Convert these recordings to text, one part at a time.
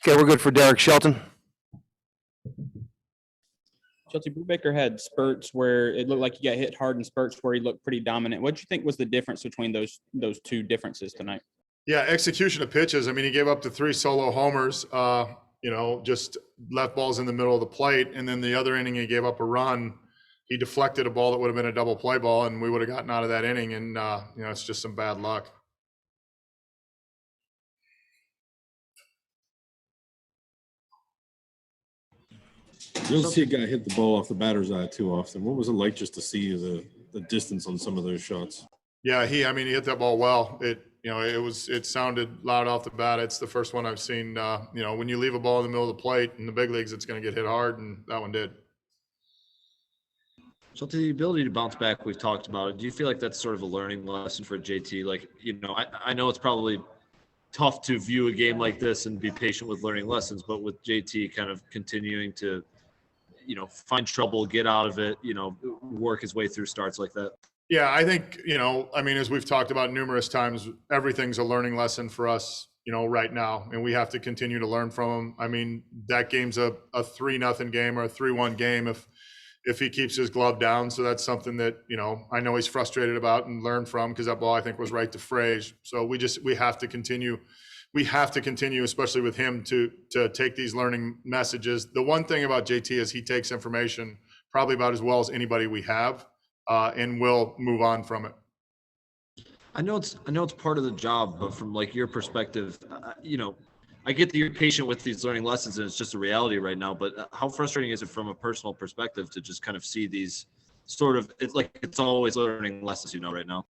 Okay, we're good for Derek Shelton. Chelsea, Brubaker had spurts where it looked like he got hit hard and spurts where he looked pretty dominant. What do you think was the difference between those two differences tonight? Yeah, execution of pitches. I mean, he gave up the 3 solo homers, just left balls in the middle of the plate. And then the other inning, he gave up a run. He deflected a ball that would have been a double play ball, and we would have gotten out of that inning. And, it's just some bad luck. You don't see a guy hit the ball off the batter's eye too often. What was it like just to see the distance on some of those shots? Yeah, he hit that ball well. It sounded loud off the bat. It's the first one I've seen. When you leave a ball in the middle of the plate in the big leagues, it's going to get hit hard, and that one did. So to the ability to bounce back, we've talked about it. Do you feel like that's sort of a learning lesson for JT? I know it's probably tough to view a game like this and be patient with learning lessons, but with JT kind of continuing to, find trouble, get out of it, work his way through starts like that. Yeah, I think, as we've talked about numerous times, everything's a learning lesson for us, right now, and we have to continue to learn from him. I mean, that game's a 3-0 game or a 3-1 game if he keeps his glove down. So that's something that, I know he's frustrated about and learn from, because that ball, I think, was right to Frage. So we have to continue. We have to continue, especially with him, to take these learning messages. The one thing about JT is he takes information probably about as well as anybody we have, and will move on from it. I know it's part of the job, but from your perspective, I get that you're patient with these learning lessons and it's just a reality right now, but how frustrating is it from a personal perspective to just kind of see these it's always learning lessons, right now?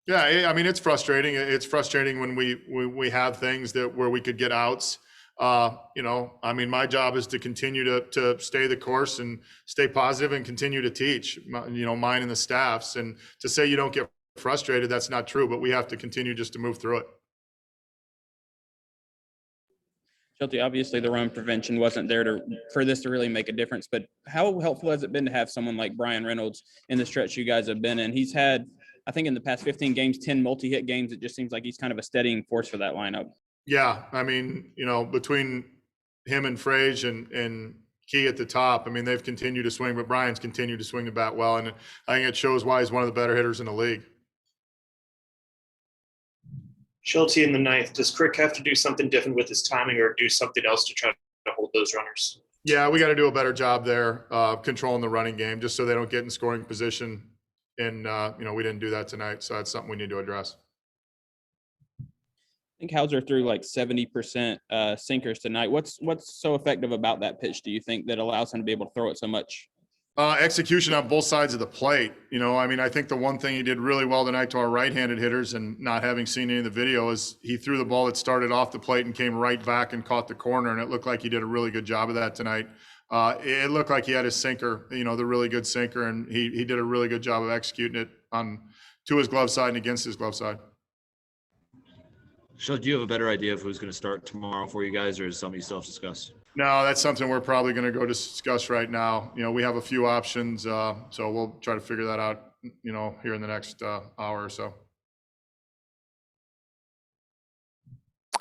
Yeah, I mean, it's frustrating. It's frustrating when we have things where we could get outs. My job is to continue to stay the course and stay positive and continue to teach, mine and the staffs. And to say you don't get frustrated, that's not true, but we have to continue just to move through it. Chelsea, obviously the run prevention wasn't there for this to really make a difference, but how helpful has it been to have someone like Brian Reynolds in the stretch you guys have been in? He's had, I think in the past 15 games, 10 multi-hit games. It just seems like he's kind of a steadying force for that lineup. Yeah, I mean, between him and Frage and Key at the top, I mean, they've continued to swing, but Brian's continued to swing the bat well, and I think it shows why he's one of the better hitters in the league. Schulte in the ninth, does Crick have to do something different with his timing or do something else to try to hold those runners? Yeah, we got to do a better job there, controlling the running game, just so they don't get in scoring position. And, we didn't do that tonight, so that's something we need to address. I think Hauser threw 70% sinkers tonight. What's so effective about that pitch, do you think, that allows him to be able to throw it so much? Execution on both sides of the plate. I think the one thing he did really well tonight to our right-handed hitters, and not having seen any of the video, is he threw the ball that started off the plate and came right back and caught the corner, and it looked like he did a really good job of that tonight. It looked like he had his sinker, the really good sinker, and he did a really good job of executing it to his glove side and against his glove side. So do you have a better idea of who's going to start tomorrow for you guys, or is something you still have to discuss? No, that's something we're probably going to go discuss right now. We have a few options, so we'll try to figure that out, here in the next hour or so.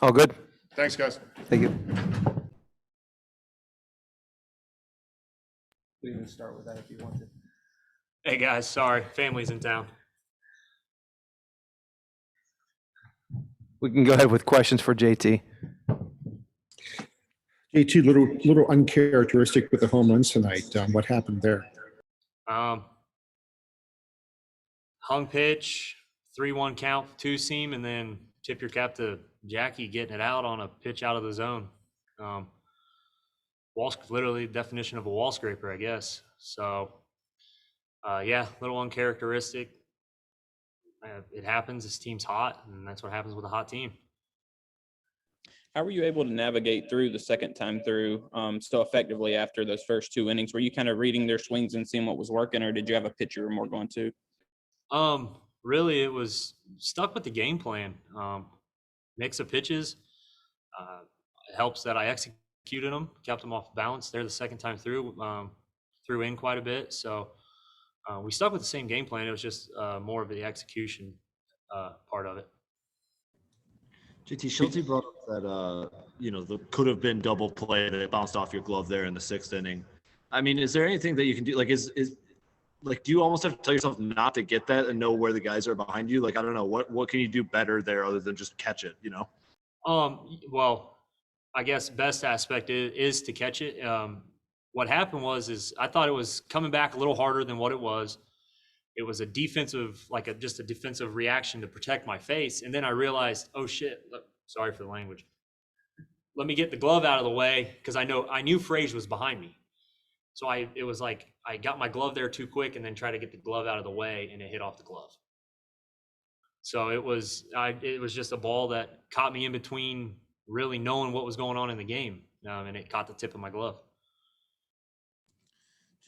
All good. Thanks, guys. Thank you. We can start with that if you want to. Hey guys, sorry, family's in town. We can go ahead with questions for JT. JT, little uncharacteristic with the home runs tonight. What happened there? Hung pitch, 3-1 count, 2-seam, and then tip your cap to Jackie getting it out on a pitch out of the zone. Literally definition of a wall scraper, I guess. So, little uncharacteristic. It happens. This team's hot, and that's what happens with a hot team. How were you able to navigate through the second time through so effectively after those first 2 innings? Were you kind of reading their swings and seeing what was working, or did you have a pitch you were more going to? Really, it was stuck with the game plan. Mix of pitches. It helps that I executed them, kept them off balance there the second time through, threw in quite a bit. So we stuck with the same game plan. It was just more of the execution part of it. JT Schulte brought up that the could have been double play that bounced off your glove there in the 6th inning. I mean, is there anything that you can do? Like, is like, do you almost have to tell yourself not to get that and know where the guys are behind you? Like, I don't know, what can you do better there other than just catch it? Well, I guess best aspect is to catch it. What happened is I thought it was coming back a little harder than what it was. It was a defensive, just a defensive reaction to protect my face. And then I realized, oh shit, sorry for the language. Let me get the glove out of the way, because I knew Frage was behind me. So it was like I got my glove there too quick and then tried to get the glove out of the way, and it hit off the glove. So it was just a ball that caught me in between really knowing what was going on in the game, and it caught the tip of my glove.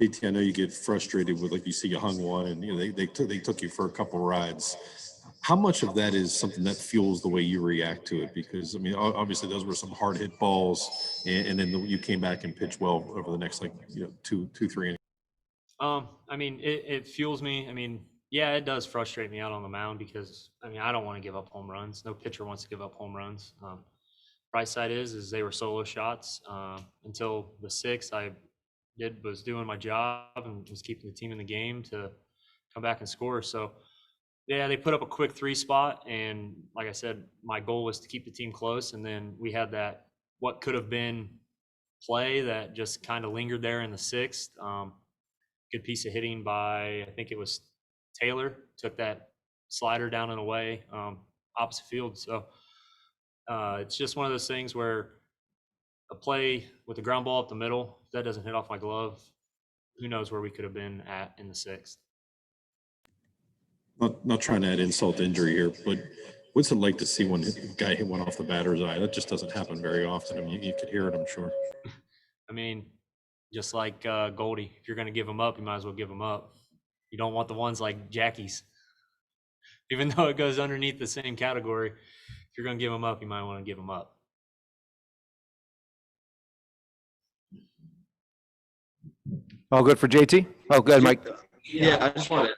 JT, I know you get frustrated with, like, you see you hung one and they took you for a couple rides. How much of that is something that fuels the way you react to it? Because I mean, obviously those were some hard hit balls, and then you came back and pitched well over the next 2-3 innings. I mean, it fuels me. I mean, yeah, it does frustrate me out on the mound, because I mean, I don't want to give up home runs. No pitcher wants to give up home runs. Bright side is they were solo shots until the 6th. I was doing my job and was keeping the team in the game to come back and score. So yeah, they put up a quick 3 spot, and like I said, my goal was to keep the team close. And then we had that what could have been play that just kind of lingered there in the 6th. Good piece of hitting by, I think it was Taylor, took that slider down and away opposite field. So it's just one of those things where a play with the ground ball up the middle, if that doesn't hit off my glove, who knows where we could have been at in the 6th. Not trying to add insult to injury here, but what's it like to see one guy hit one off the batter's eye? That just doesn't happen very often. I mean, you could hear it, I'm sure. I mean, just like Goldie, if you're going to give them up, you might as well give them up. You don't want the ones like Jackie's. Even though it goes underneath the same category, if you're going to give them up, you might want to give them up. All good for JT? Oh, good, Mike. Yeah, I just wanted.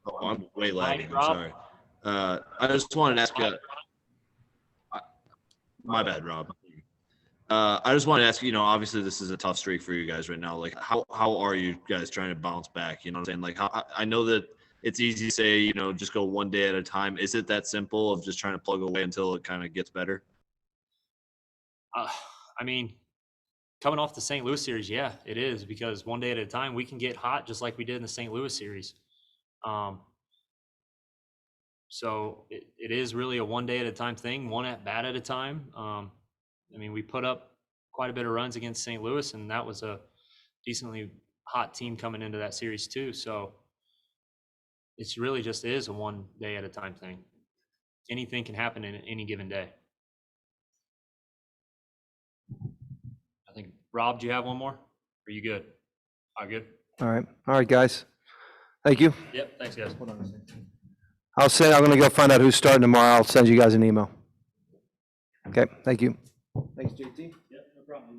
Oh, I'm way lagging. I'm sorry. I just wanted to ask you. My bad, Rob. I just wanted to ask you. Obviously, this is a tough streak for you guys right now. Like, how are you guys trying to bounce back? You know what I'm saying? Like, I know that it's easy to say, just go one day at a time. Is it that simple of just trying to plug away until it kind of gets better? I mean, coming off the St. Louis series, yeah, it is, because one day at a time we can get hot just like we did in the St. Louis series. So it is really a one day at a time thing, one at bat at a time. I mean, we put up quite a bit of runs against St. Louis, and that was a decently hot team coming into that series too. So it's really just is a one day at a time thing. Anything can happen in any given day. I think, Rob, do you have one more? Are you good? All good? All right, guys. Thank you. Yep, thanks, guys. Hold on a second. I'm going to go find out who's starting tomorrow. I'll send you guys an email. Okay, thank you. Thanks, JT. Yep, no problem.